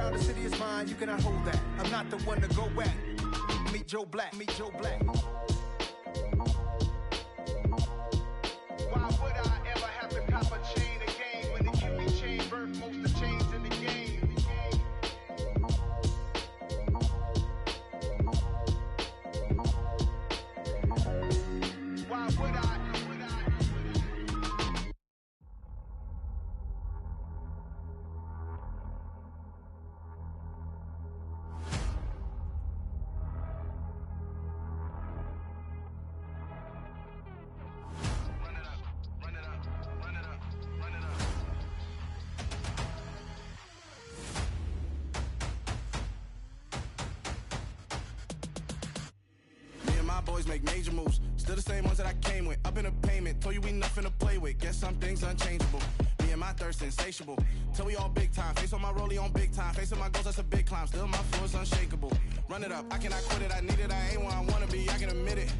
crown, the city is mine, you cannot hold that. I'm not the one to go at. Meet Joe Black, meet Joe Black. Why would I ever have to cop a chain again when the QB chain birth most of the chains in the game? Why would I? Boys make major moves, still the same ones that I came with. Up in a payment, told you we nothing to play with. Guess some things unchangeable. Me and my thirst insatiable. Till we all big time. Face on my rollie on big time. Facing my goals, that's a big climb. Still my flow is unshakable. Run it up, I cannot quit it. I need it, I ain't where I wanna be. I can admit it.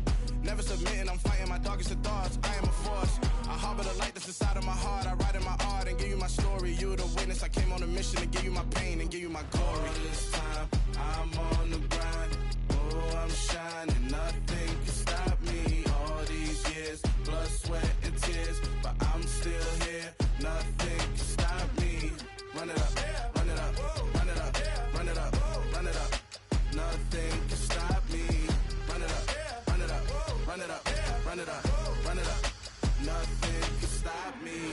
Never submitting, I'm fighting my darkest of thoughts. I am a force. I harbor the light that's inside of my heart. I write in my art and give you my story. You the witness. I came on a mission to give you my pain and give you my glory. All this time, I'm on the grind. Oh, I'm shining. Nothing can stop me. All these years, blood, sweat, and tears. But I'm still here. Nothing can stop me. Run it up, run it up, run it up, run it up, run it up. Nothing can stop me. Run it up, run it up, run it up, run it up, run it up. Nothing can stop me.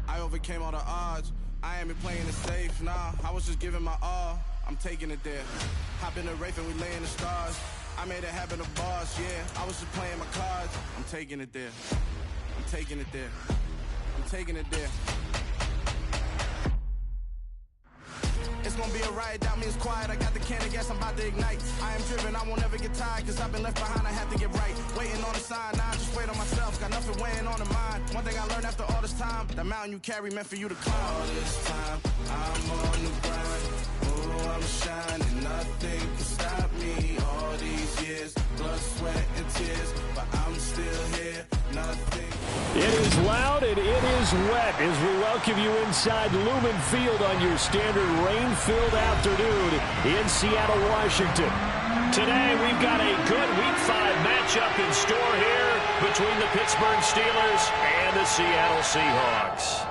I overcame all the odds. I ain't been playing it safe, nah. I was just giving my all. I'm taking it there. Hop in the Wraith and we lay in the stars. I made it happen to boss, yeah. I was just playing my cards. I'm taking it there. I'm taking it there. I'm taking it there. It's gonna be a riot, doubt me it's quiet. I got the can of gas, I'm about to ignite. I am driven, I won't ever get tired, cause I've been left behind, I have to get right. Waiting on the sign, now I just wait on myself. Got nothing weighing on the mind. One thing I learned after all this time, the mountain you carry meant for you to climb. All this time, I'm on the grind. Oh, I'm shining, nothing can stop me. All these years, blood, sweat, and tears, but I'm still here, nothing. It is loud and it is wet as we welcome you inside Lumen Field on your standard rain-filled afternoon in Seattle, Washington. Today we've got a good Week 5 matchup in store here between the Pittsburgh Steelers and the Seattle Seahawks.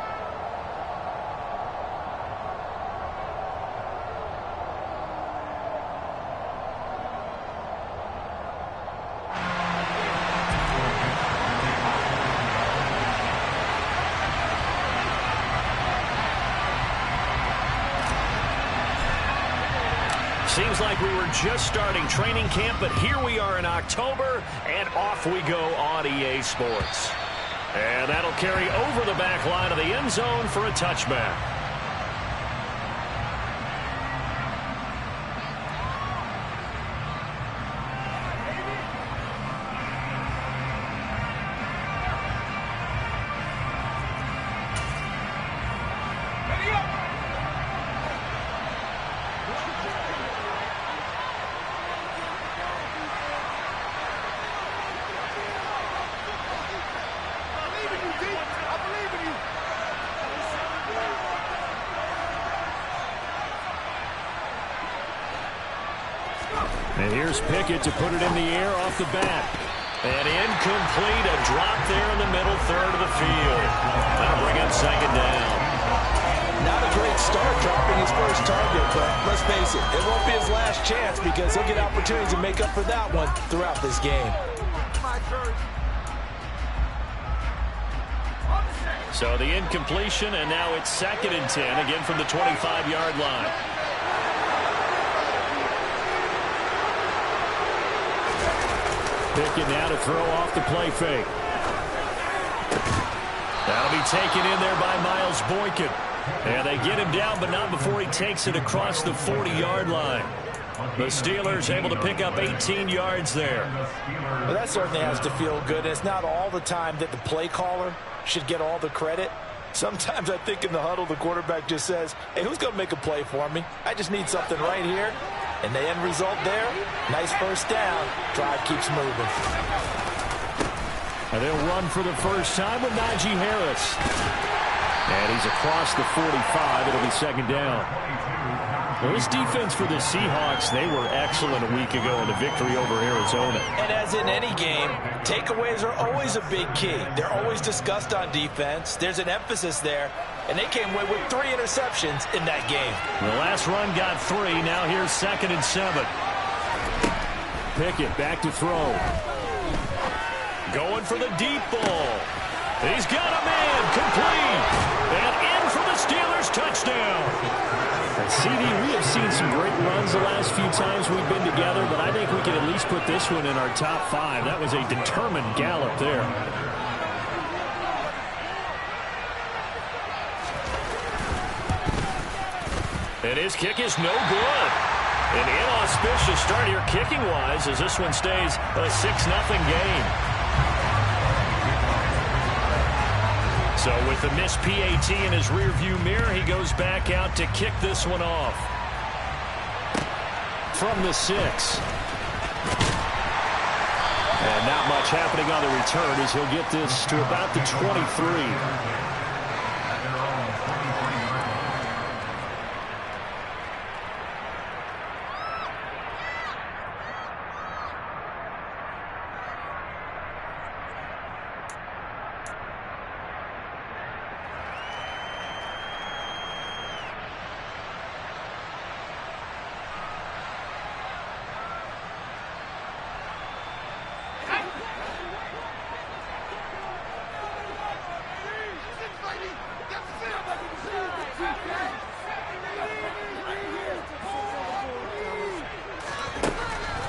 Seems like we were just starting training camp, but here we are in October, and off we go on EA Sports. And that'll carry over the back line of the end zone for a touchback. And here's Pickett to put it in the air off the bat. And incomplete, a drop there in the middle third of the field. That'll bring up second down. Not a great start dropping his first target, but let's face it, it won't be his last chance because he'll get opportunities to make up for that one throughout this game. So the incompletion, and now it's 2nd and 10, again from the 25-yard line. Pickett now to throw off the play fake. That'll be taken in there by Miles Boykin. And they get him down, but not before he takes it across the 40-yard line. The Steelers able to pick up 18 yards there. Well, that certainly has to feel good. It's not all the time that the play caller should get all the credit. Sometimes I think in the huddle, the quarterback just says, hey, who's going to make a play for me? I just need something right here. And the end result there, nice first down. Drive keeps moving. And they'll run for the first time with Najee Harris. And he's across the 45. It'll be second down. Well, this defense for the Seahawks, they were excellent a week ago in the victory over Arizona. And as in any game, takeaways are always a big key. They're always discussed on defense. There's an emphasis there, and they came away with 3 interceptions in that game. The last run got 3. Now here's 2nd and 7. Pickett back to throw. Going for the deep ball. He's got a man complete. And in for the Steelers touchdown. And CD, we have seen some great runs the last few times we've been together, but I think we can at least put this one in our top 5. That was a determined gallop there. And his kick is no good. An inauspicious start here kicking-wise as this one stays a 6-0 game. So with the missed PAT in his rearview mirror, he goes back out to kick this one off. From the 6. And not much happening on the return as he'll get this to about the 23.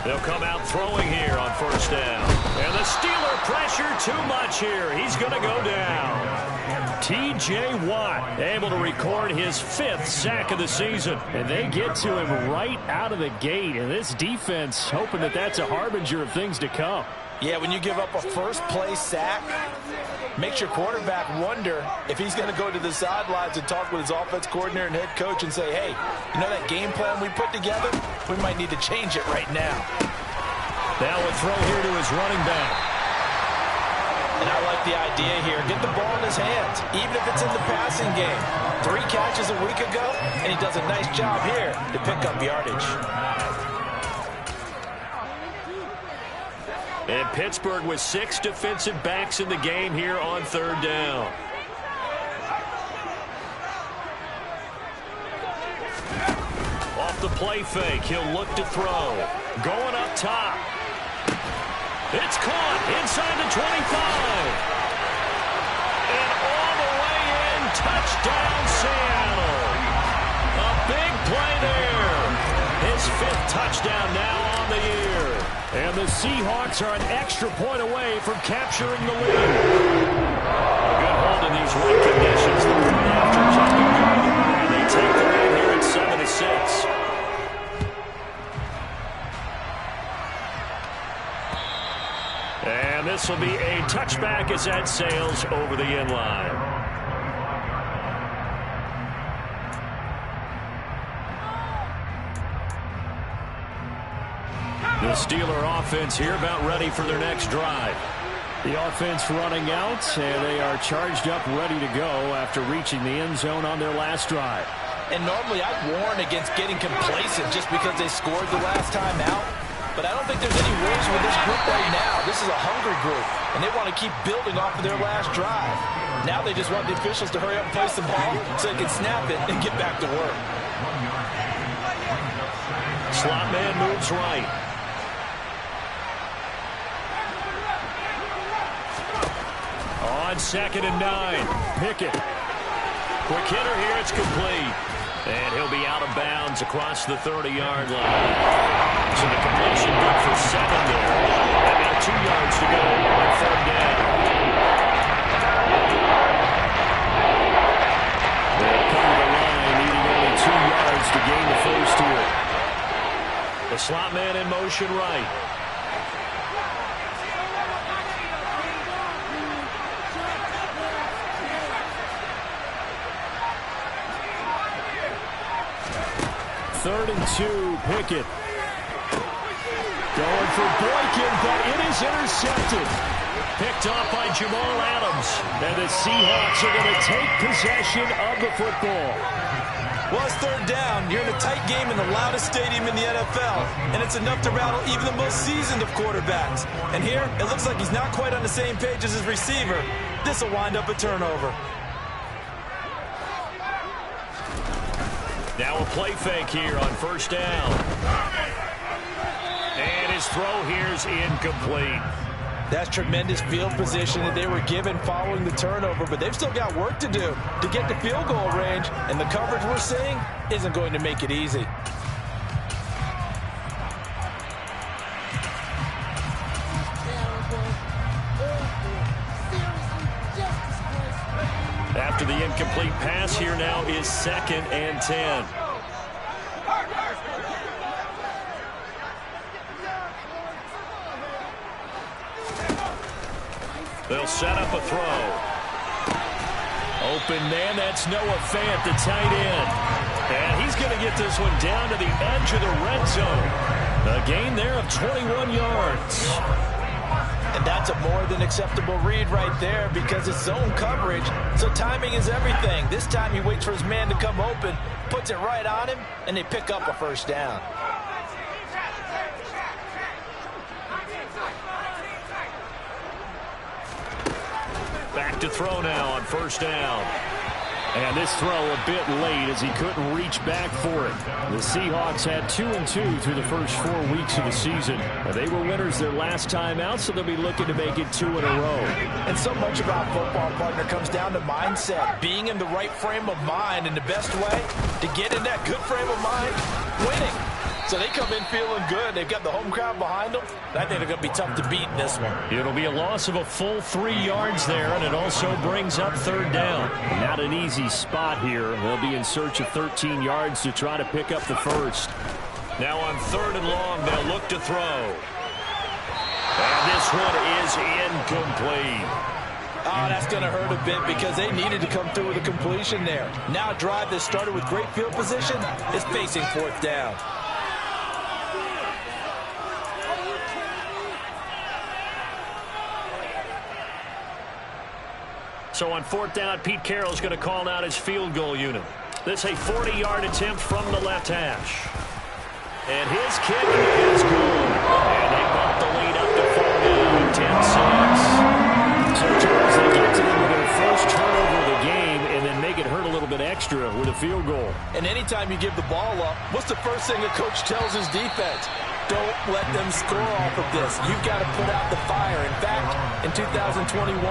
They'll come out throwing here on 1st down. And the Steeler pressure too much here. He's going to go down. T.J. Watt able to record his 5th sack of the season. And they get to him right out of the gate. And this defense hoping that that's a harbinger of things to come. Yeah, when you give up a first-place sack, makes your quarterback wonder if he's going to go to the sidelines and talk with his offense coordinator and head coach and say, hey, you know that game plan we put together? We might need to change it right now. Now a throw here to his running back. And I like the idea here. Get the ball in his hands, even if it's in the passing game. 3 catches a week ago, and he does a nice job here to pick up yardage. And Pittsburgh with 6 defensive backs in the game here on 3rd down. Off the play fake, he'll look to throw. Going up top. It's caught inside the 25. And all the way in, touchdown Seattle. A big play there. His 5th touchdown now on the year. And the Seahawks are an extra point away from capturing the lead. A good hold in these wet conditions. The point after jumping, and they take the lead here at 7-6. And this will be a touchback as that sails over the end line. The Steeler offense here about ready for their next drive. The offense running out, and they are charged up, ready to go after reaching the end zone on their last drive. And normally I'd warn against getting complacent just because they scored the last time out. But I don't think there's any worries with this group right now. This is a hungry group, and they want to keep building off of their last drive. Now they just want the officials to hurry up and place the ball so they can snap it and get back to work. Slot man moves right. On 2nd and 9, Pickett. Quick hitter here, it's complete. And he'll be out of bounds across the 30-yard line. So the completion good for 7 there. And now 2 yards to go on 3rd down. They'll come to the line, needing only 2 yards to gain the first here. The slot man in motion right. Third and 2, Pickett. Going for Boykin, but it is intercepted. Picked off by Jamal Adams. And the Seahawks are going to take possession of the football. Well, it's third down. You're in a tight game in the loudest stadium in the NFL, and it's enough to rattle even the most seasoned of quarterbacks. And here, it looks like he's not quite on the same page as his receiver. This will wind up a turnover. Now a play fake here on first down. And his throw here is incomplete. That's tremendous field position that they were given following the turnover, but they've still got work to do to get to field goal range, and the coverage we're seeing isn't going to make it easy. After the incomplete pass, here now is 2nd and 10. They'll set up a throw. Open man, that's Noah Fant, the tight end. And he's going to get this one down to the edge of the red zone. A gain there of 21 yards. And that's a more than acceptable read right there because it's zone coverage, so timing is everything. This time he waits for his man to come open, puts it right on him, and they pick up a first down. Back to throw now on first down. And this throw a bit late as he couldn't reach back for it. The Seahawks had 2-2 through the first 4 weeks of the season. They were winners their last time out, so they'll be looking to make it 2 in a row. And so much about football, partner, comes down to mindset. Being in the right frame of mind, and the best way to get in that good frame of mind, winning. So they come in feeling good. They've got the home crowd behind them. I think they're going to be tough to beat in this one. It'll be a loss of a full 3 yards there, and it also brings up third down. Not an easy spot here. They'll be in search of 13 yards to try to pick up the first. Now on 3rd and long, they'll look to throw. And this one is incomplete. Oh, that's going to hurt a bit because they needed to come through with a completion there. Now a drive that started with great field position is facing 4th down. So on 4th down, Pete Carroll's going to call out his field goal unit. This a 40-yard attempt from the left hash. And his kick is good. And they bump the lead up to 4 now, 10-6. So, Charles, they get to them with their first turnover of the game and then make it hurt a little bit extra with a field goal. And anytime you give the ball up, what's the first thing a coach tells his defense? Don't let them score off of this. You've got to put out the fire. In fact, in 2021,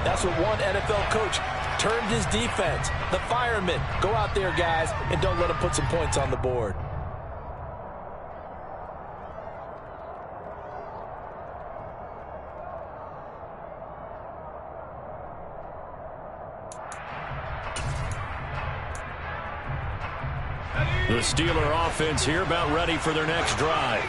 that's what one NFL coach turned his defense. The firemen. Go out there, guys, and don't let them put some points on the board. The Steeler offense here about ready for their next drive.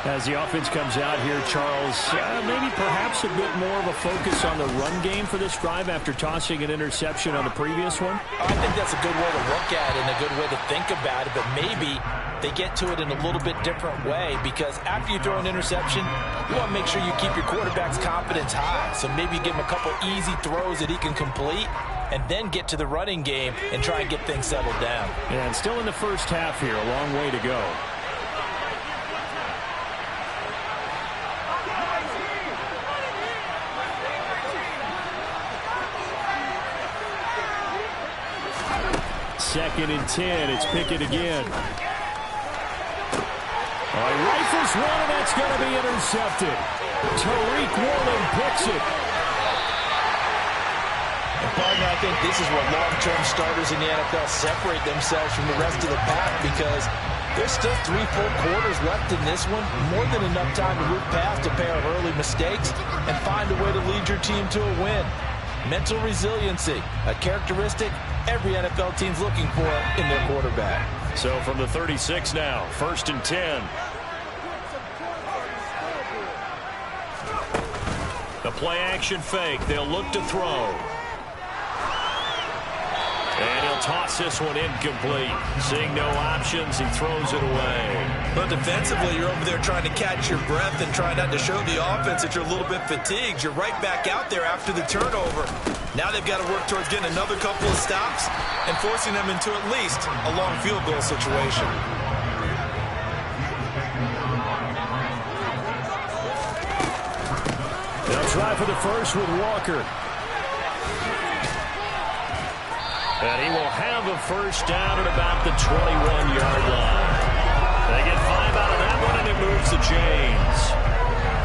As the offense comes out here, Charles, maybe perhaps a bit more of a focus on the run game for this drive after tossing an interception on the previous one? I think that's a good way to look at it and a good way to think about it, but maybe they get to it in a little bit different way because after you throw an interception, you want to make sure you keep your quarterback's confidence high. So maybe you give him a couple easy throws that he can complete and then get to the running game and try and get things settled down. Yeah, and still in the first half here, a long way to go. Second and 10, it's Pickett again. He rifles one, and that's going to be intercepted. Tariq Woolen picks it. And partner, I think this is where long-term starters in the NFL separate themselves from the rest of the pack because there's still 3 full quarters left in this one. More than enough time to move past a pair of early mistakes and find a way to lead your team to a win. Mental resiliency, a characteristic every NFL team's looking for in their quarterback. So from the 36 now, 1st and 10. The play action fake. They'll look to throw. And he'll toss this one incomplete. Seeing no options, he throws it away. But defensively, you're over there trying to catch your breath and trying not to show the offense that you're a little bit fatigued. You're right back out there after the turnover. Now they've got to work towards getting another couple of stops and forcing them into at least a long field goal situation. They'll try for the first with Walker. And he will have a first down at about the 21-yard line. They get 5 out of that one, and it moves the chains.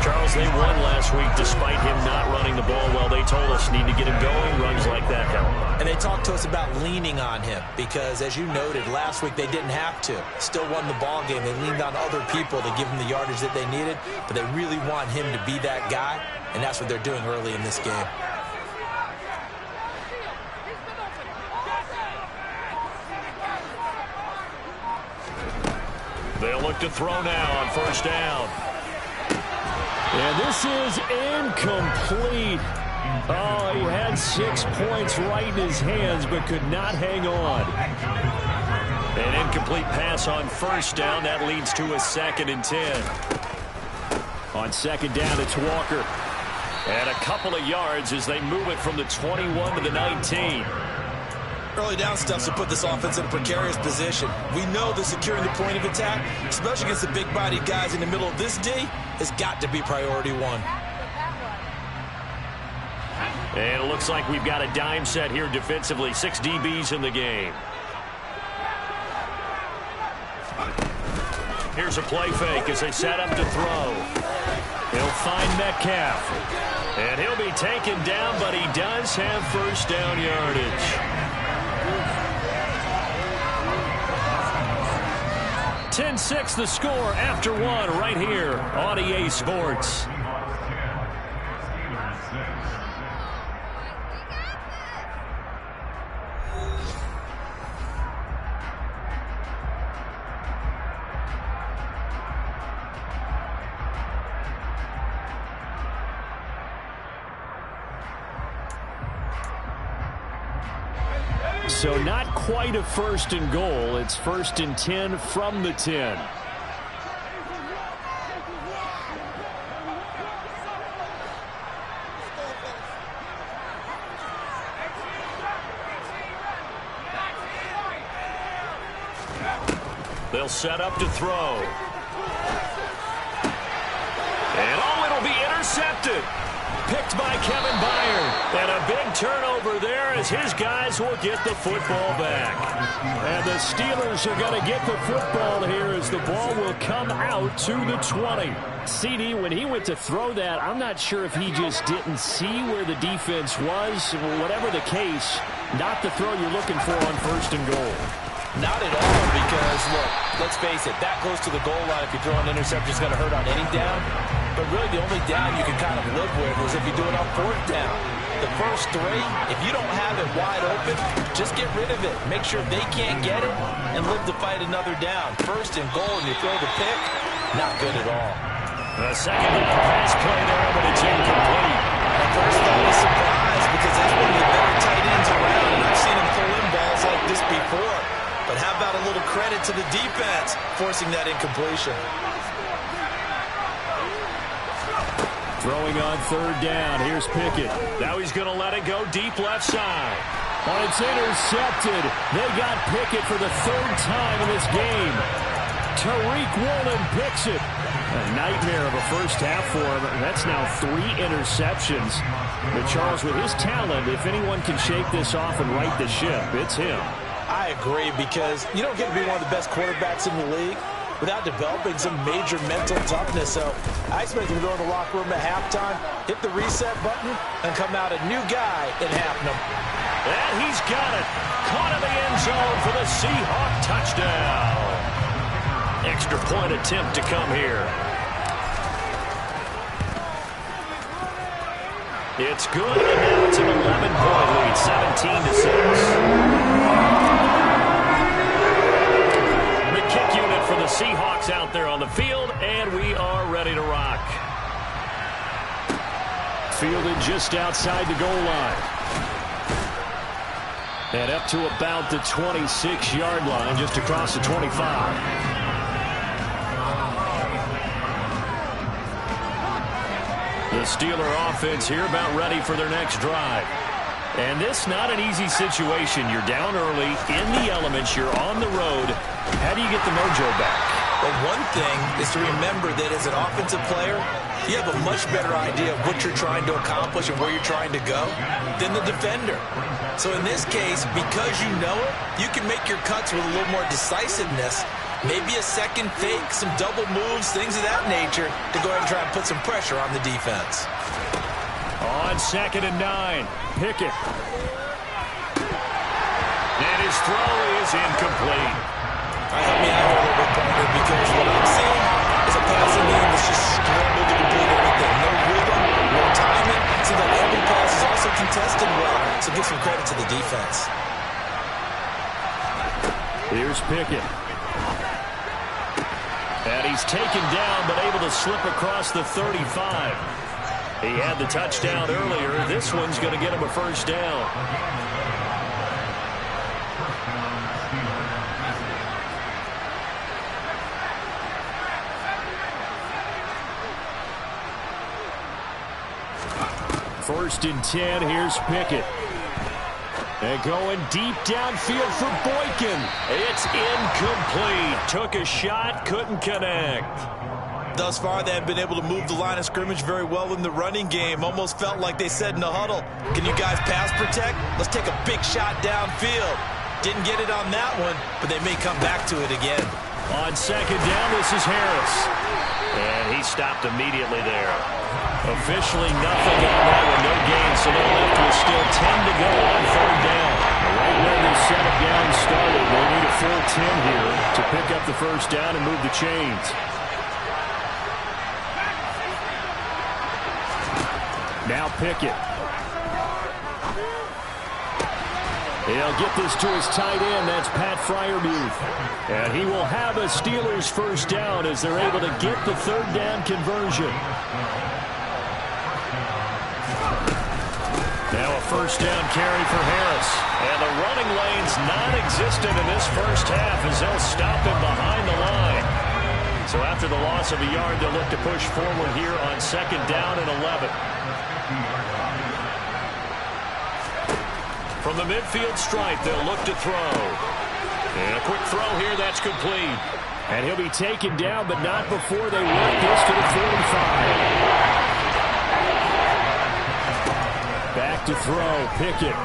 Charles, they won last week despite him not running the ball well. They told us need to get him going. Runs like that help. And they talked to us about leaning on him because, as you noted, last week they didn't have to. Still won the ball game. They leaned on other people to give him the yardage that they needed, but they really want him to be that guy, and that's what they're doing early in this game. They'll look to throw now on first down. And this is incomplete. Oh, he had 6 points right in his hands, but could not hang on. An incomplete pass on first down. That leads to a 2nd and 10. On second down, it's Walker. And a couple of yards as they move it from the 21 to the 19. Early down stuff to put this offense in a precarious position. We know that securing the point of attack, especially against the big-bodied guys in the middle of this D, has got to be priority one. And it looks like we've got a dime set here defensively. 6 DBs in the game. Here's a play fake as they set up to throw. He'll find Metcalf. And he'll be taken down, but he does have first down yardage. 10-6 the score after one right here on EA Sports. So not quite a 1st and goal. It's 1st and 10 from the 10. They'll set up to throw. And oh, it'll be intercepted. Picked by Kevin Byard. And a big turnover there as his guys will get the football back. And the Steelers are going to get the football here as the ball will come out to the 20. CD, when he went to throw that, I'm not sure if he just didn't see where the defense was. Whatever the case, not the throw you're looking for on 1st and goal. Not at all, because, look, let's face it, that goes to the goal line. If you throw an interception, it's going to hurt on any down. But really, the only down you can kind of live with is if you do it on 4th down. The first 3, if you don't have it wide open, just get rid of it. Make sure they can't get it and live to fight another down. 1st and goal, and you throw the pick, not good at all. The second pass play there, but it's incomplete. At first, I was surprised because that's one of the better tight ends around, and I've seen him pull in balls like this before. But how about a little credit to the defense forcing that incompletion? Throwing on 3rd down. Here's Pickett. Now he's going to let it go deep left side. Oh, it's intercepted. They got Pickett for the 3rd time in this game. Tariq Woolen picks it. A nightmare of a first half for him. That's now 3 interceptions. But Charles, with his talent, if anyone can shake this off and right the ship, it's him. I agree, because you don't get to be one of the best quarterbacks in the league without developing some major mental toughness. So I expect him to go in the locker room at halftime, hit the reset button, and come out a new guy in Hapnum. And he's got it. Caught in the end zone for the Seahawk touchdown. Extra point attempt to come here. It's good, and now it's an 11-point lead, 17-6. Kick unit for the Seahawks out there on the field, and we are ready to rock. Fielded just outside the goal line. And up to about the 26-yard line, just across the 25. The Steeler offense here about ready for their next drive. And this not an easy situation. You're down early, in the elements, you're on the road. How do you get the mojo back? Well, one thing is to remember that as an offensive player, you have a much better idea of what you're trying to accomplish and where you're trying to go than the defender. So in this case, because you know it, you can make your cuts with a little more decisiveness, maybe a second fake, some double moves, things of that nature, to go ahead and try and put some pressure on the defense. On 2nd and 9, Pickett. And his throw is incomplete. Help me out here a little bit, partner, because what I'm seeing is a passing game that's just scrambled to complete everything. No rhythm, no timing. Seems like every pass is also contested well, so give some credit to the defense. Here's Pickett. And he's taken down, but able to slip across the 35. He had the touchdown earlier. This one's going to get him a first down. First and 10, here's Pickett. And going deep downfield for Boykin. It's incomplete. Took a shot, couldn't connect. Thus far, they have been able to move the line of scrimmage very well in the running game. Almost felt like they said in the huddle, can you guys pass protect? Let's take a big shot downfield. Didn't get it on that one, but they may come back to it again. On 2nd down, this is Harris. And he stopped immediately there. Officially nothing on that one, no gain, so they're left with still 10 to go on 3rd down. Right where they set it down started, they need a full 10 here to pick up the first down and move the chains. Now Pickett. He'll get this to his tight end. That's Pat Freiermuth. And he will have a Steelers first down as they're able to get the 3rd down conversion. Now a first down carry for Harris. And the running lane's non-existent in this first half as they'll stop him behind the line. So after the loss of a yard, they'll look to push forward here on 2nd down and 11. From the midfield stripe, they'll look to throw. And a quick throw here, that's complete. And he'll be taken down, but not before they work this to the 45. Back to throw, Pickett.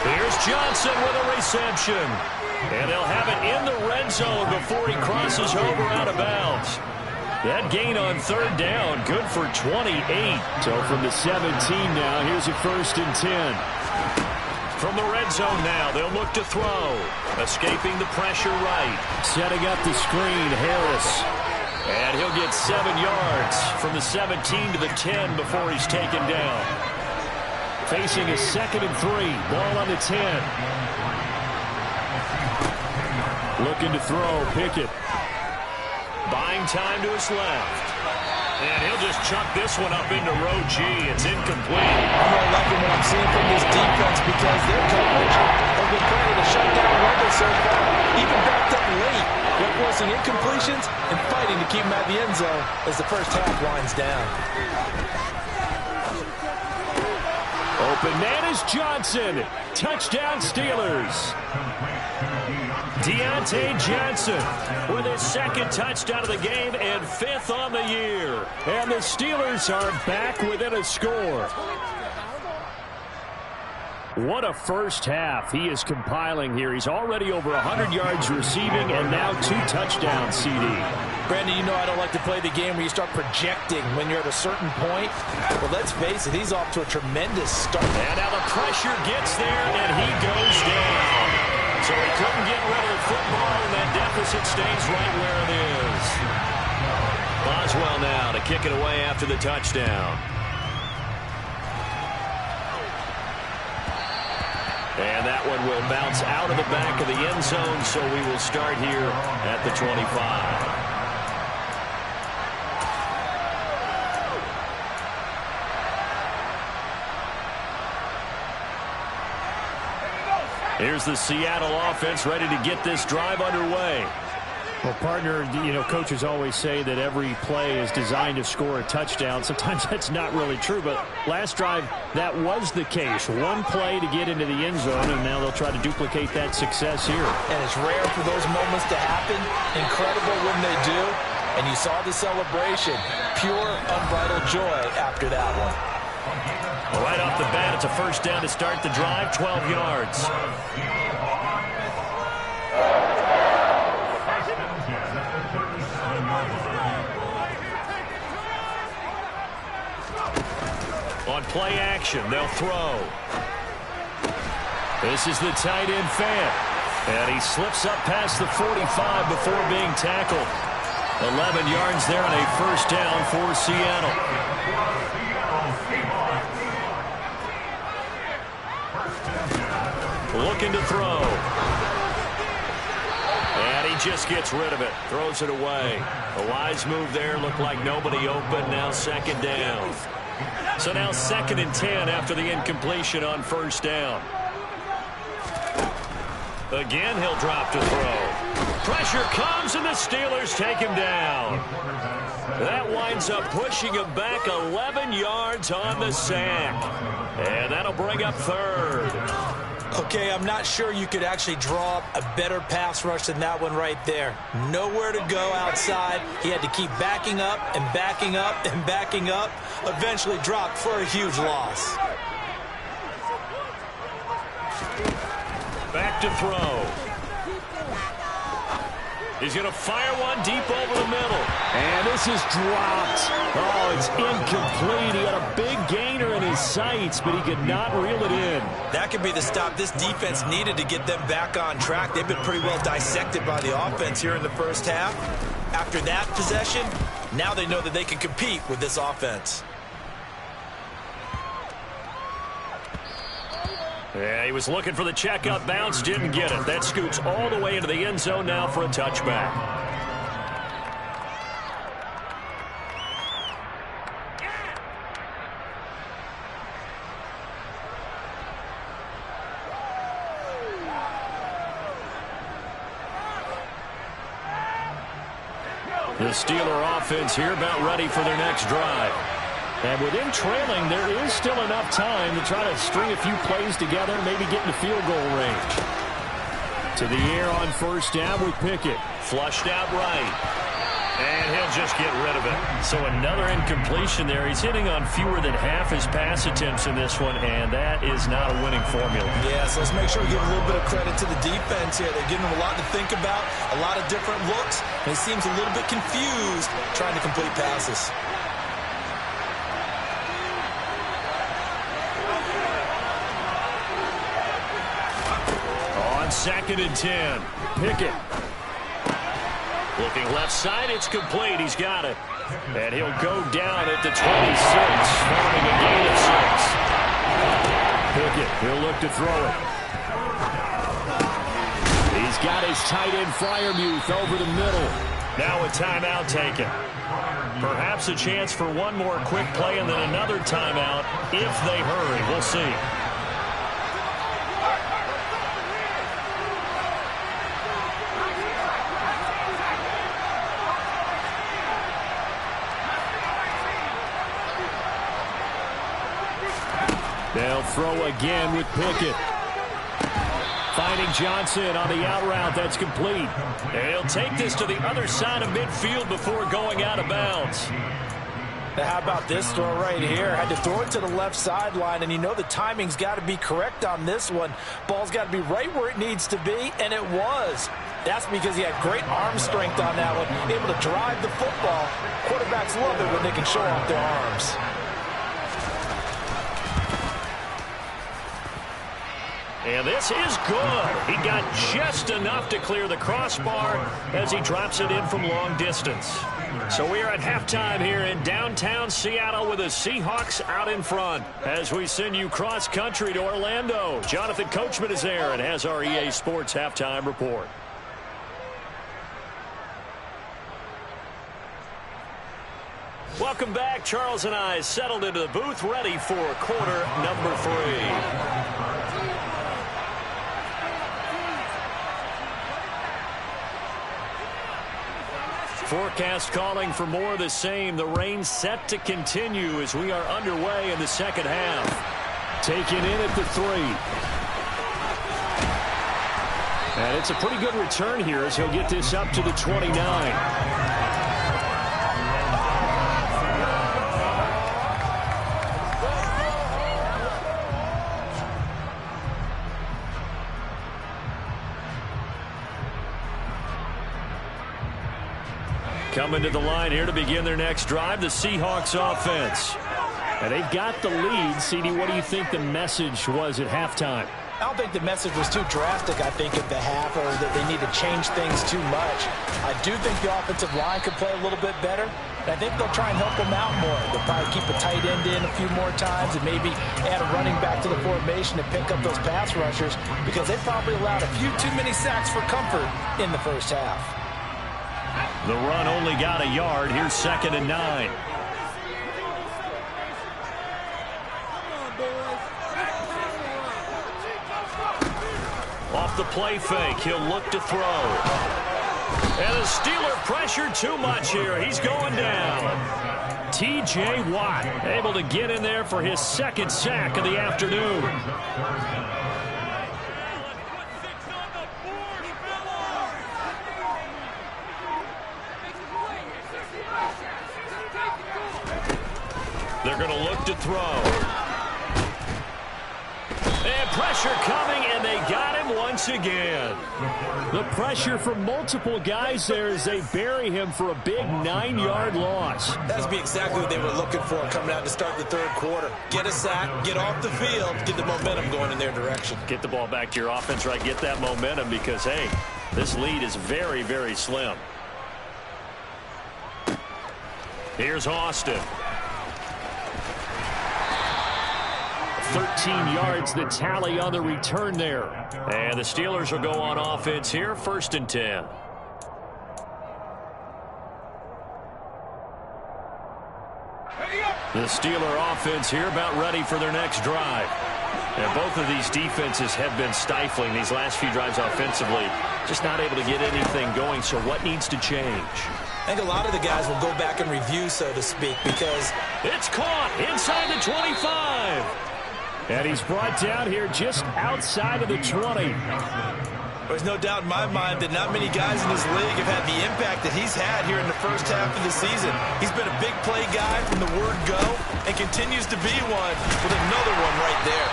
Here's Johnson with a reception. And they'll have it in the red zone before he crosses over out of bounds. That gain on 3rd down, good for 28. So from the 17 now, here's a 1st and 10. From the red zone now, they'll look to throw. Escaping the pressure right. Setting up the screen, Harris. And he'll get 7 yards from the 17 to the 10 before he's taken down. Facing a 2nd and 3. Ball on the 10. Looking to throw, Pickett. Buying time to his left. And he'll just chuck this one up into row G. It's incomplete. I'm really liking what I'm seeing from this defense because their coverage has been trying to shut down Rebels so far. Even backed up late. They're forcing incompletions and fighting to keep them out of the end zone as the first half winds down. Open man is Johnson. Touchdown Steelers. Deontay Johnson with his 2nd touchdown of the game and 5th on the year. And the Steelers are back within a score. What a first half he is compiling here. He's already over 100 yards receiving and now 2 touchdowns, CD. Brandon, you know I don't like to play the game where you start projecting when you're at a certain point. Well, let's face it, he's off to a tremendous start. And now the pressure gets there, and he goes down. So he couldn't get rid of the football, and that deficit stays right where it is. Boswell now to kick it away after the touchdown. And that one will bounce out of the back of the end zone, so we will start here at the 25. Here's the Seattle offense ready to get this drive underway. Well, partner, coaches always say that every play is designed to score a touchdown. Sometimes that's not really true, but last drive, that was the case. One play to get into the end zone, and now they'll try to duplicate that success here. And it's rare for those moments to happen. Incredible when they do. And you saw the celebration. Pure, unbridled joy after that one. Well, right off the bat, it's a first down to start the drive, 12 yards. On play action, they'll throw. This is the tight end Fant. And he slips up past the 45 before being tackled. 11 yards there on a first down for Seattle. Looking to throw. And he just gets rid of it. Throws it away. A wise move there. Looked like nobody open. Now second down. So now 2nd and 10 after the incompletion on first down. Again, he'll drop to throw. Pressure comes, and the Steelers take him down. That winds up pushing him back 11 yards on the sack. And that'll bring up 3rd. Okay, I'm not sure you could actually draw up a better pass rush than that one right there. Nowhere to go outside. He had to keep backing up and backing up and backing up. Eventually dropped for a huge loss. Back to throw. He's going to fire one deep over the middle. And this is dropped. Oh, it's incomplete. He had a big gainer in his sights, but he could not reel it in. That could be the stop this defense needed to get them back on track. They've been pretty well dissected by the offense here in the first half. After that possession, now they know that they can compete with this offense. Yeah, he was looking for the checkup bounce, didn't get it. That scoots all the way into the end zone now for a touchback. The Steeler offense here about ready for their next drive. And with him trailing, there is still enough time to try to string a few plays together, maybe get into field goal range. To the air on first down with Pickett. Flushed out right. And he'll just get rid of it. So another incompletion there. He's hitting on fewer than half his pass attempts in this one, and that is not a winning formula. Yeah, so let's make sure we give a little bit of credit to the defense here. They're giving them a lot to think about, a lot of different looks, and he seems a little bit confused trying to complete passes. On 2nd and 10, Pickett. Looking left side, it's complete. He's got it. And he'll go down at the 26, forming a gain of 6. Pickett, he'll look to throw it. He's got his tight end Freiermuth over the middle. Now a timeout taken. Perhaps a chance for one more quick play and then another timeout if they hurry. We'll see. They'll throw again with Pickett. Finding Johnson on the out route. That's complete. And he'll take this to the other side of midfield before going out of bounds. Now, how about this throw right here? Had to throw it to the left sideline, and you know the timing's got to be correct on this one. Ball's got to be right where it needs to be, and it was. That's because he had great arm strength on that one, able to drive the football. Quarterbacks love it when they can show off their arms. And this is good. He got just enough to clear the crossbar as he drops it in from long distance. So we are at halftime here in downtown Seattle with the Seahawks out in front. As we send you cross-country to Orlando, Jonathan Coachman is there and has our EA Sports halftime report. Welcome back. Charles and I settled into the booth ready for quarter number 3. forecast calling for more of the same. The rain set to continue as we are underway in the second half. Taken in at the 3. And it's a pretty good return here as he'll get this up to the 29. Coming to the line here to begin their next drive, the Seahawks offense. And they've got the lead. CD, what do you think the message was at halftime? I don't think the message was too drastic, I think, at the half, or that they need to change things too much. I do think the offensive line could play a little bit better. And I think they'll try and help them out more. They'll probably keep a tight end in a few more times and maybe add a running back to the formation to pick up those pass rushers, because they probably allowed a few too many sacks for comfort in the first half. The run only got a yard. Here's 2nd and 9. Off the play fake, he'll look to throw. And the Steeler pressure too much here. He's going down. T.J. Watt able to get in there for his 2nd sack of the afternoon. They're going to look to throw. And pressure coming, and they got him once again. The pressure from multiple guys there as they bury him for a big 9-yard loss. That'd be exactly what they were looking for coming out to start the third quarter. Get a sack, get off the field, get the momentum going in their direction. Get the ball back to your offense, right? Get that momentum because, hey, this lead is very, very slim. Here's Austin. 13 yards the tally on the return there. And the Steelers will go on offense here, 1st and 10. The Steeler offense here about ready for their next drive. And both of these defenses have been stifling these last few drives offensively. Just not able to get anything going, so what needs to change? I think a lot of the guys will go back and review, so to speak, because it's caught inside the 25. And he's brought down here just outside of the 20. There's no doubt in my mind that not many guys in this league have had the impact that he's had here in the first half of the season. He's been a big play guy from the word go and continues to be one with another one right there.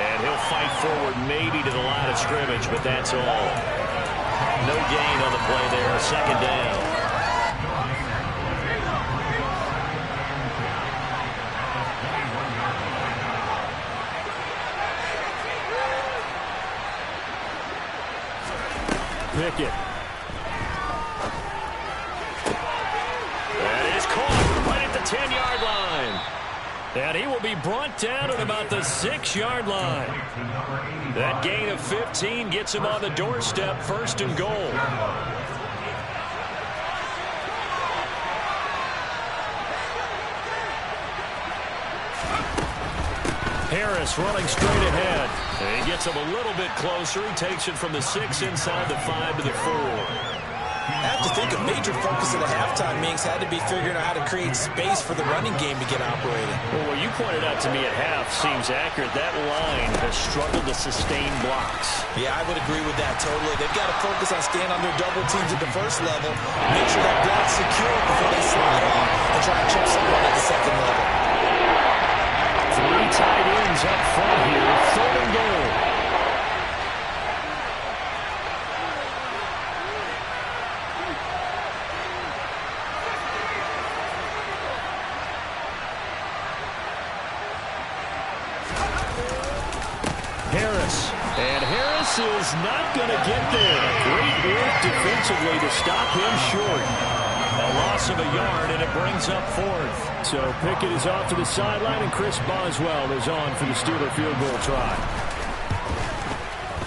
And he'll fight forward maybe to the line of scrimmage, but that's all. No gain on the play there, 2nd down. Pickett. That is caught right at the 10-yard line. And he will be brought down at about the 6-yard line. That gain of 15 gets him on the doorstep, 1st and goal. Harris running straight ahead. And he gets him a little bit closer. He takes it from the 6 inside the 5 to the 4. I have to think a major focus of the halftime meetings had to be figuring out how to create space for the running game to get operating. Well, what you pointed out to me at half seems accurate. That line has struggled to sustain blocks. Yeah, I would agree with that totally. They've got to focus on staying on their double teams at the first level, make sure that block's secure before they slide on, and try and check someone at the second level. 3 tight ends up front here, 3rd and goal. Harris. And Harris is not going to get there. Great work defensively to stop him short. A loss of a yard, and it brings up 4th. So Pickett is off to the sideline, and Chris Boswell is on for the Steeler field goal try.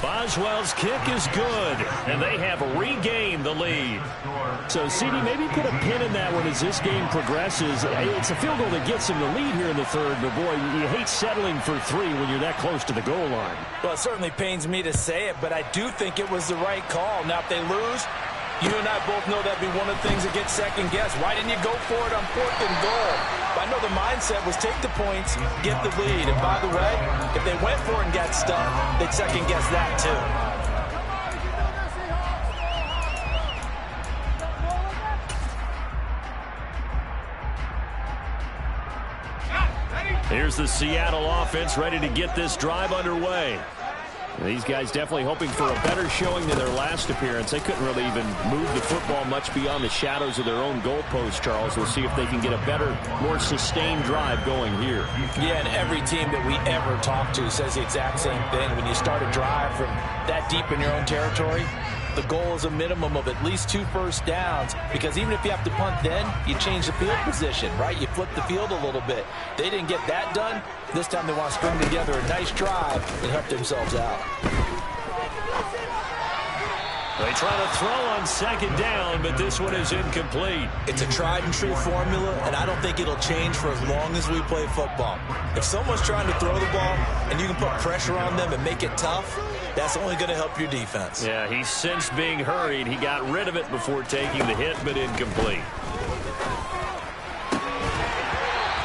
Boswell's kick is good, and they have regained the lead. So, CD, maybe put a pin in that one as this game progresses. It's a field goal that gets them the lead here in the 3rd, but, boy, you hate settling for 3 when you're that close to the goal line. Well, it certainly pains me to say it, but I do think it was the right call. Now, if they lose, You and I both know that'd be one of the things that gets second-guessed. Why didn't you go for it on 4th and goal? But I know the mindset was take the points, get the lead. And by the way, if they went for it and got stuffed, they'd second-guess that too. Here's the Seattle offense ready to get this drive underway. These guys definitely hoping for a better showing than their last appearance. They couldn't really even move the football much beyond the shadows of their own goalpost, Charles. We'll see if they can get a better, more sustained drive going here. Yeah, and every team that we ever talk to says the exact same thing. When you start a drive from that deep in your own territory, the goal is a minimum of at least 2 first downs, because even if you have to punt then, you change the field position, right? You flip the field a little bit. They didn't get that done. This time they want to string together a nice drive and help themselves out. They try to throw on 2nd down, but this one is incomplete. It's a tried and true formula, and I don't think it'll change for as long as we play football. If someone's trying to throw the ball and you can put pressure on them and make it tough, that's only going to help your defense. Yeah, he sensed being hurried. He got rid of it before taking the hit, but incomplete.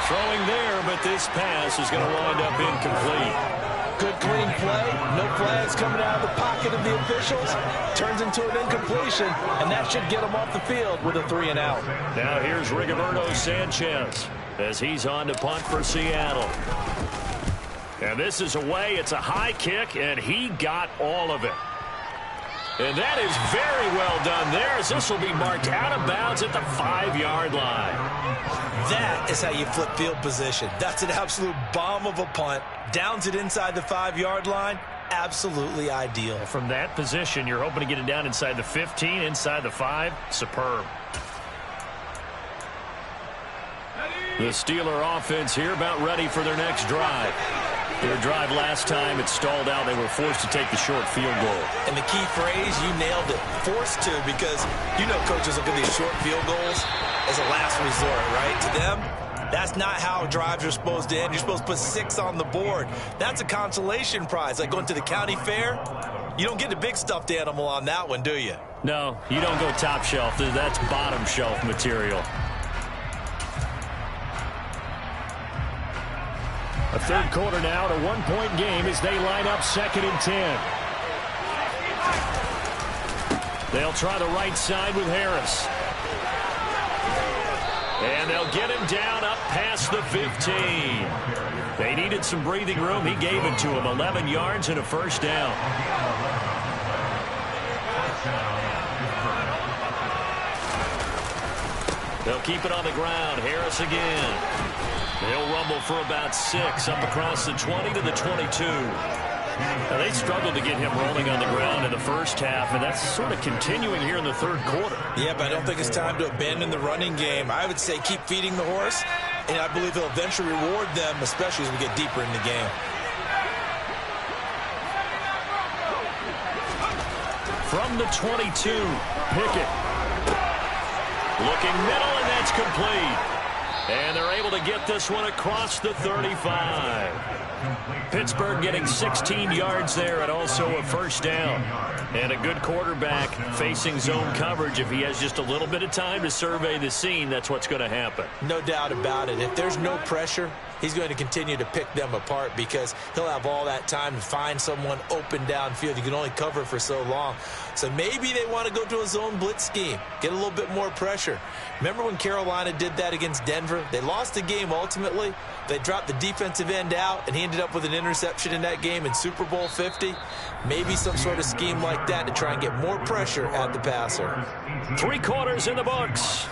Throwing there, but this pass is going to wind up incomplete. Good clean play. No flags coming out of the pocket of the officials. Turns into an incompletion, and that should get him off the field with a 3-and-out. Now here's Rigoberto Sanchez as he's on to punt for Seattle. And this is away. It's a high kick, and he got all of it. And that is very well done there, as this will be marked out of bounds at the 5-yard line. That is how you flip field position. That's an absolute bomb of a punt. Downs it inside the 5-yard line. Absolutely ideal. From that position, you're hoping to get it down inside the 15, inside the 5. Superb. The Steeler offense here about ready for their next drive. Their drive last time, it stalled out. They were forced to take the short field goal. And the key phrase, you nailed it, forced to, because you know coaches look at these short field goals as a last resort, right? To them, that's not how drives are supposed to end. You're supposed to put 6 on the board. That's a consolation prize, like going to the county fair. You don't get the big stuffed animal on that one, do you? No, you don't go top shelf. That's bottom shelf material. A third quarter now, at a 1-point game as they line up 2nd and 10. They'll try the right side with Harris. And they'll get him down up past the 15. They needed some breathing room. He gave it to him. 11 yards and a first down. They'll keep it on the ground. Harris again. They'll rumble for about 6 up across the 20 to the 22. Now, they struggled to get him rolling on the ground in the first half, and that's sort of continuing here in the third quarter. Yeah, but I don't think it's time to abandon the running game. I would say keep feeding the horse, and I believe he'll eventually reward them, especially as we get deeper in the game. From the 22, Pickett. Looking middle, and that's complete. And they're able to get this one across the 35. Pittsburgh getting 16 yards there and also a first down. And a good quarterback facing zone coverage. If he has just a little bit of time to survey the scene, that's what's going to happen. No doubt about it. If there's no pressure, he's going to continue to pick them apart because he'll have all that time to find someone open downfield. You can only cover for so long. So maybe they want to go to a zone blitz scheme, get a little bit more pressure. Remember when Carolina did that against Denver? They lost the game ultimately. They dropped the defensive end out, and he ended up with an interception in that game in Super Bowl 50. Maybe some sort of scheme like that to try and get more pressure at the passer. 3 quarters in the books.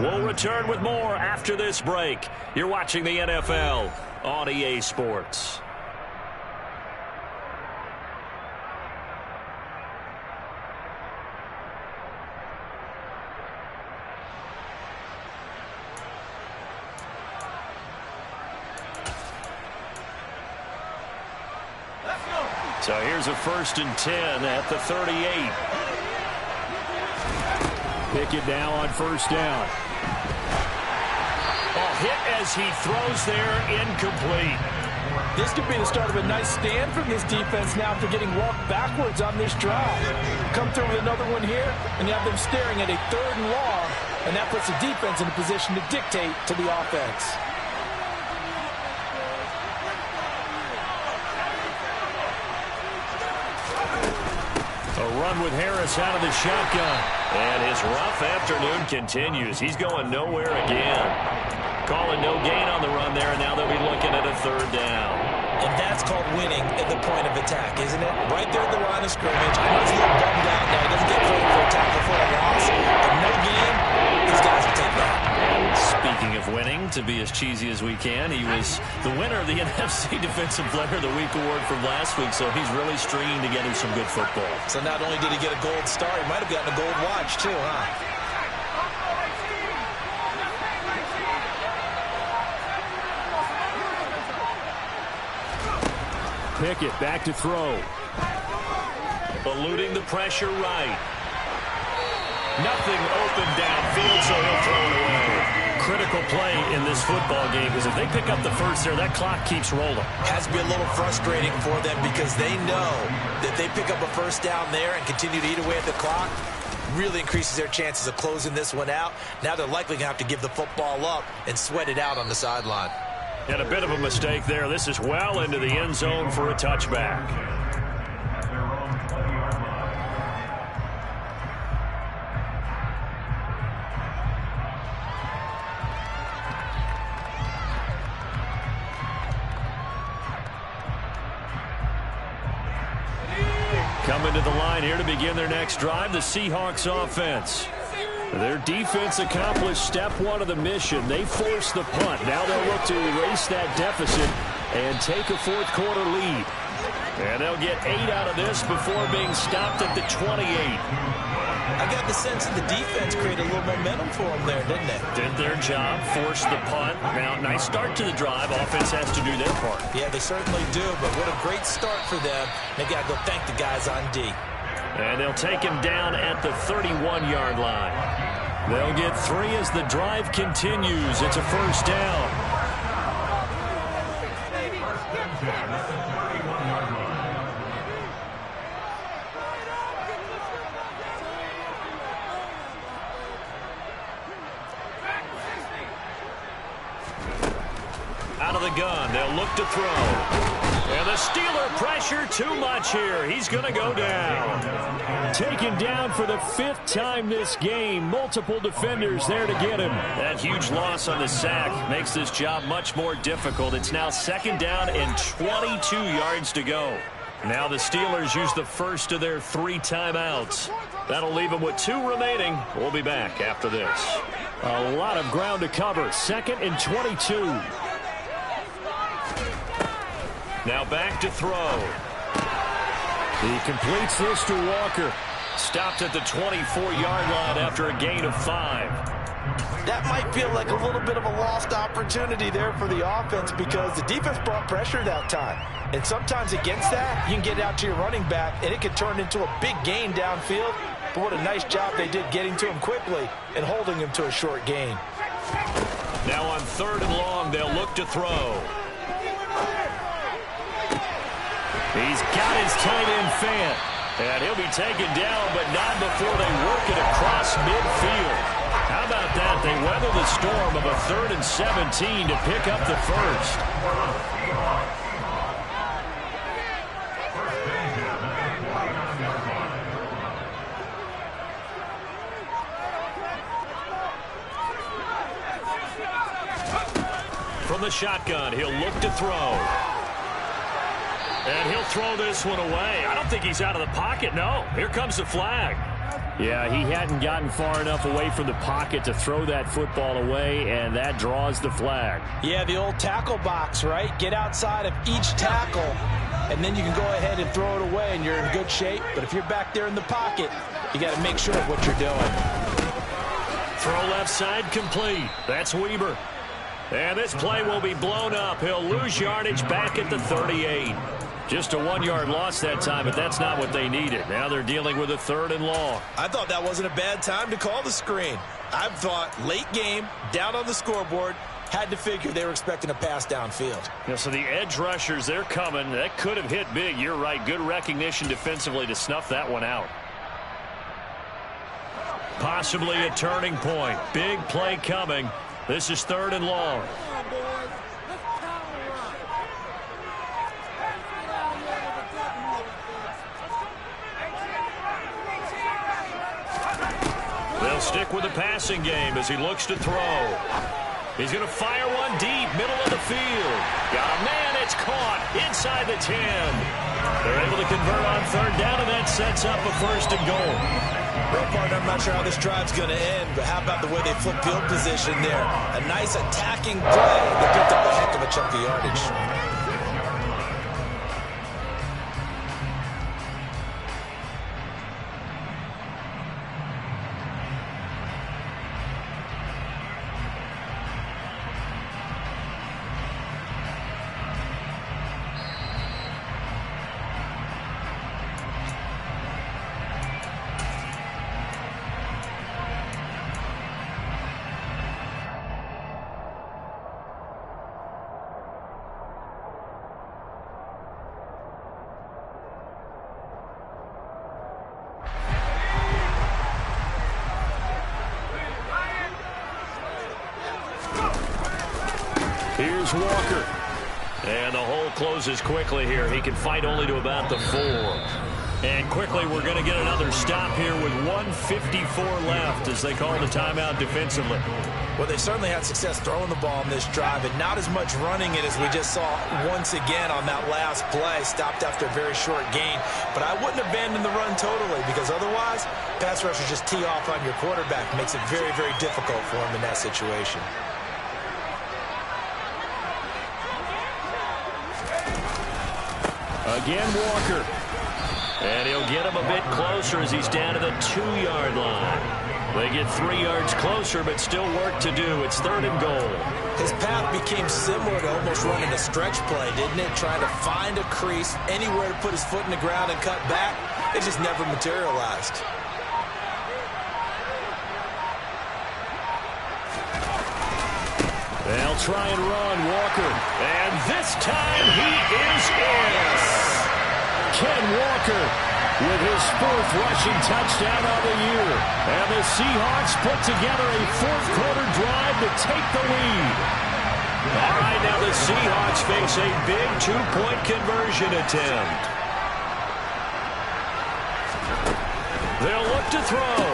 We'll return with more after this break. You're watching the NFL on EA Sports. So here's a 1st and 10 at the 38. Pickett now on 1st down. Hit as he throws there, incomplete. This could be the start of a nice stand from this defense now after getting walked backwards on this drive. Come through with another one here, and you have them staring at a 3rd and long, and that puts the defense in a position to dictate to the offense. A run with Harris out of the shotgun. And his rough afternoon continues. He's going nowhere again. Calling no gain on the run there, and now they'll be looking at a 3rd down. And that's called winning at the point of attack, isn't it? Right there at the line of scrimmage. I know he's a little bummed out now. He doesn't get credit for a tackle for a loss. But no gain, these guys will take that. And speaking of winning, to be as cheesy as we can, he was the winner of the NFC Defensive Player of the Week award from last week, so he's really stringing together some good football. So not only did he get a gold star, he might have gotten a gold watch too, huh? Pickett back to throw. Eluding the pressure right. Nothing open downfield, so he'll throw it away. Critical play in this football game because if they pick up the first there, that clock keeps rolling. Has to be a little frustrating for them because they know that they pick up a first down there and continue to eat away at the clock, really increases their chances of closing this one out. Now they're likely going to have to give the football up and sweat it out on the sideline. And a bit of a mistake there. This is well into the end zone for a touchback. Coming to the line here to begin their next drive, the Seahawks offense. Their defense accomplished step 1 of the mission. They forced the punt. Now they'll look to erase that deficit and take a 4th quarter lead. And they'll get 8 out of this before being stopped at the 28. I got the sense that the defense created a little momentum for them there, didn't they? Did their job, forced the punt. Now, nice start to the drive. Offense has to do their part. Yeah, they certainly do, but what a great start for them. They got to go thank the guys on D. And they'll take him down at the 31-yard line. They'll get 3 as the drive continues. It's a first down. Out of the gun, they'll look to throw. And the Steeler pressure too much here. He's going to go down. Taken down for the 5th time this game. Multiple defenders there to get him. That huge loss on the sack makes this job much more difficult. It's now 2nd down and 22 yards to go. Now the Steelers use the first of their 3 timeouts. That'll leave them with 2 remaining. We'll be back after this. A lot of ground to cover. 2nd and 22. Now back to throw. He completes this to Walker. Stopped at the 24-yard line after a gain of 5. That might feel like a little bit of a lost opportunity there for the offense because the defense brought pressure that time. And sometimes against that, you can get out to your running back, and it could turn into a big gain downfield. But what a nice job they did getting to him quickly and holding him to a short gain. Now on 3rd and long, they'll look to throw. He's got his tight end Fant. And he'll be taken down, but not before they work it across midfield. How about that? They weather the storm of a 3rd and 17 to pick up the first. From the shotgun, he'll look to throw. And he'll throw this one away. I don't think he's out of the pocket, no. Here comes the flag. Yeah, he hadn't gotten far enough away from the pocket to throw that football away, and that draws the flag. Yeah, the old tackle box, right? Get outside of each tackle, and then you can go ahead and throw it away, and you're in good shape. But if you're back there in the pocket, you got to make sure of what you're doing. Throw left side complete. That's Weber. And this play will be blown up. He'll lose yardage back at the 38. Just a 1-yard loss that time, but that's not what they needed. Now they're dealing with a 3rd and long. I thought that wasn't a bad time to call the screen. I thought late game, down on the scoreboard, Had to figure they were expecting a pass downfield. Yeah, so the edge rushers, they're coming. That could have hit big. You're right. Good recognition defensively to snuff that one out. Possibly a turning point. Big play coming. This is 3rd and long. They'll stick with the passing game as he looks to throw. He's going to fire one deep, middle of the field. Got a man, it's caught inside the 10. They're able to convert on 3rd down, and that sets up a 1st and goal. Well, partner, I'm not sure how this drive's going to end, but how about the way they flip field position there? A nice attacking play. They picked up a heck of a chunk of yardage. Here's Walker. And the hole closes quickly here. He can fight only to about the 4. And quickly we're going to get another stop here with 1:54 left as they call the timeout defensively. Well, they certainly had success throwing the ball on this drive, and not as much running it as we just saw once again on that last play. Stopped after a very short gain. But I wouldn't abandon the run totally, because otherwise, pass rushers just tee off on your quarterback. Makes it very, very difficult for him in that situation. Again, Walker. And he'll get him a bit closer as he's down to the 2-yard line. They get 3 yards closer, but still work to do. It's 3rd and goal. His path became similar to almost running a stretch play, didn't it? Trying to find a crease, anywhere to put his foot in the ground and cut back. It just never materialized. They'll try and run, Walker. And this time he is in. Ken Walker with his 4th rushing touchdown of the year. And the Seahawks put together a 4th-quarter drive to take the lead. All right, now the Seahawks face a big 2-point conversion attempt. They'll look to throw.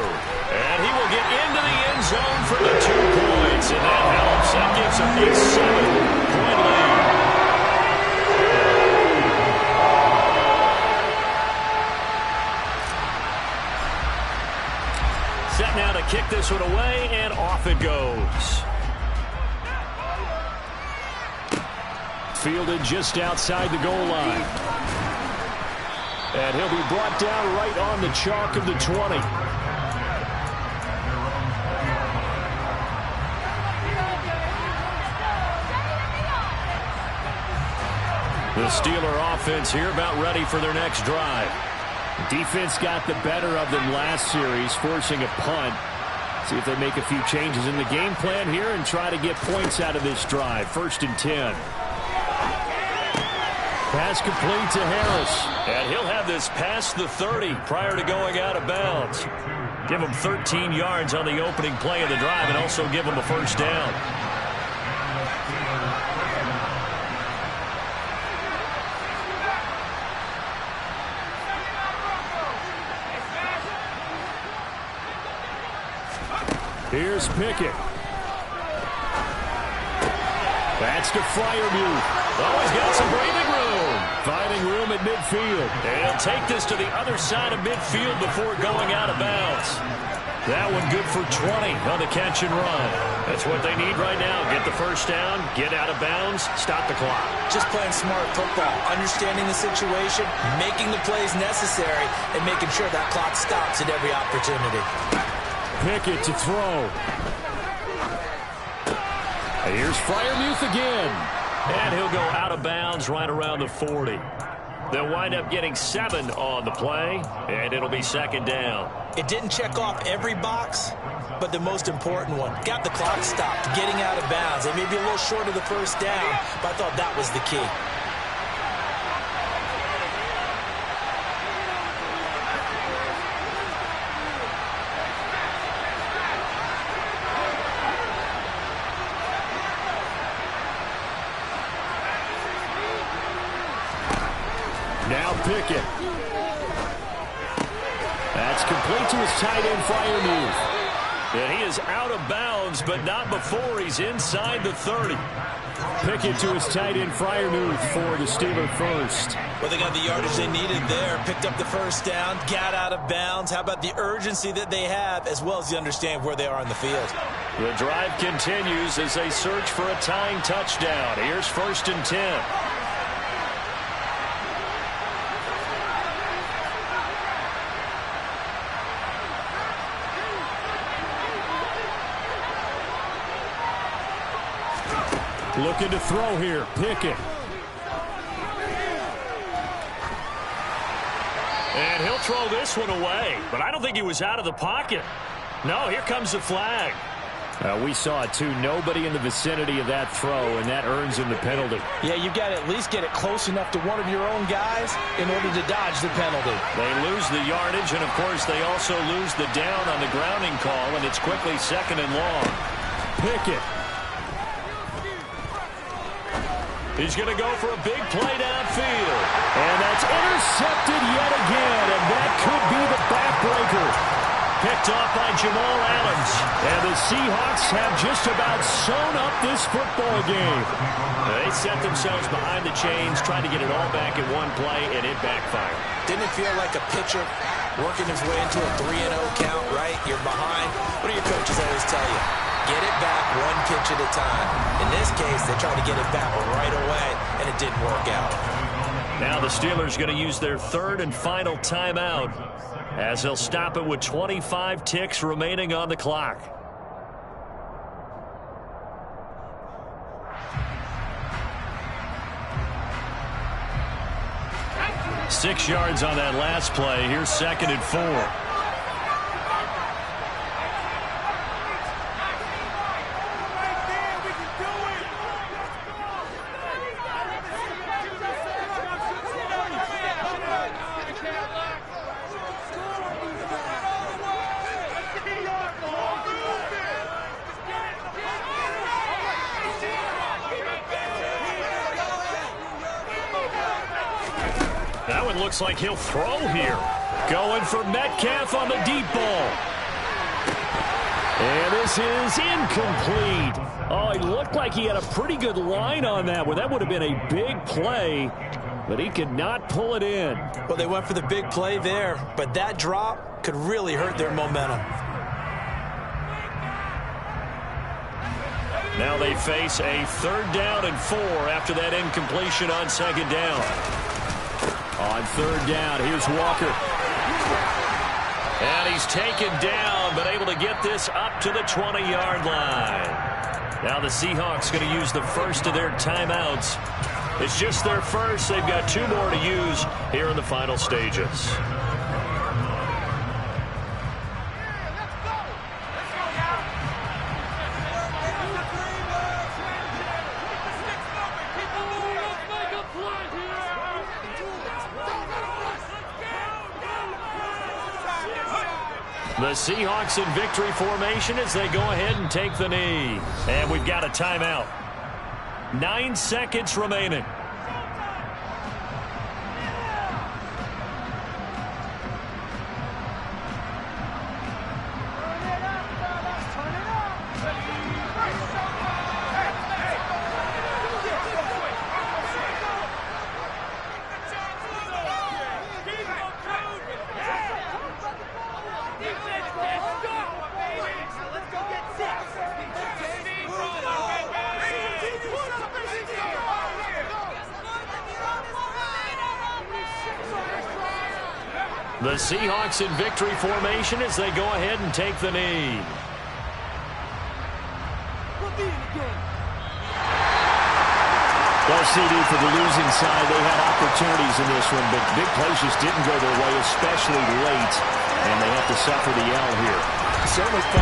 And he will get into the end zone for the 2 points. And that helps. That gives him a 7-point lead. Set now to kick this one away, and off it goes. Fielded just outside the goal line. And he'll be brought down right on the chalk of the 20. The Steeler offense here about ready for their next drive. Defense got the better of them last series, forcing a punt. See if they make a few changes in the game plan here and try to get points out of this drive. 1st and 10. Pass complete to Harris. And he'll have this past the 30 prior to going out of bounds. Give him 13 yards on the opening play of the drive and also give him a 1st down. Here's Pickett. That's to Freiermuth. Oh, he's got some breathing room. Finding room at midfield. And he'll take this to the other side of midfield before going out of bounds. That one good for 20 on the catch and run. That's what they need right now. Get the 1st down, get out of bounds, stop the clock. Just playing smart football, understanding the situation, making the plays necessary, and making sure that clock stops at every opportunity. Pickett to throw. And here's Freiermuth again. And he'll go out of bounds right around the 40. They'll wind up getting 7 on the play, and it'll be 2nd down. It didn't check off every box, but the most important one. Got the clock stopped, getting out of bounds. They may be a little short of the first down, but I thought that was the key. Now Pickett. That's complete to his tight end Freiermuth. And he is out of bounds, but not before he's inside the 30. Pickett to his tight end Freiermuth for the Steelers first. Well, they got the yardage they needed there, picked up the first down, got out of bounds. How about the urgency that they have, as well as the understand where they are on the field? The drive continues as they search for a tying touchdown. Here's 1st and 10. Looking to throw here, Pickett. And he'll throw this one away, but I don't think he was out of the pocket. No, here comes the flag. We saw it too. Nobody in the vicinity of that throw, and that earns him the penalty. Yeah, you've got to at least get it close enough to one of your own guys in order to dodge the penalty. They lose the yardage, and of course they also lose the down on the grounding call, and it's quickly 2nd and long. Pickett. He's going to go for a big play downfield. And that's intercepted yet again, and that could be the backbreaker. Picked off by Jamal Adams. And the Seahawks have just about sewn up this football game. They set themselves behind the chains, trying to get it all back in one play, and it backfired. Didn't it feel like a pitcher working his way into a 3-0 count, right? You're behind. What do your coaches always tell you? Get it back one pitch at a time. In this case, they tried to get it back right away, and it didn't work out. Now the Steelers going to use their 3rd and final timeout as they'll stop it with 25 ticks remaining on the clock. Six yards on that last play. Here's 2nd and 4. That one looks like he'll throw here. Going for Metcalf on the deep ball. And this is incomplete. Oh, he looked like he had a pretty good line on that one. That would have been a big play, but he could not pull it in. Well, they went for the big play there, but that drop could really hurt their momentum. Now they face a 3rd down and 4 after that incompletion on 2nd down. On 3rd down, here's Walker. And he's taken down, but able to get this up to the 20-yard line. Now the Seahawks going to use the first of their timeouts. It's just their first. They've got 2 more to use here in the final stages. The Seahawks in victory formation as they go ahead and take the knee. And we've got a timeout. 9 seconds remaining. The Seahawks in victory formation as they go ahead and take the knee. Well, CD, for the losing side, they had opportunities in this one, but big plays just didn't go their way, especially late, and they have to suffer the L here. Certainly fun.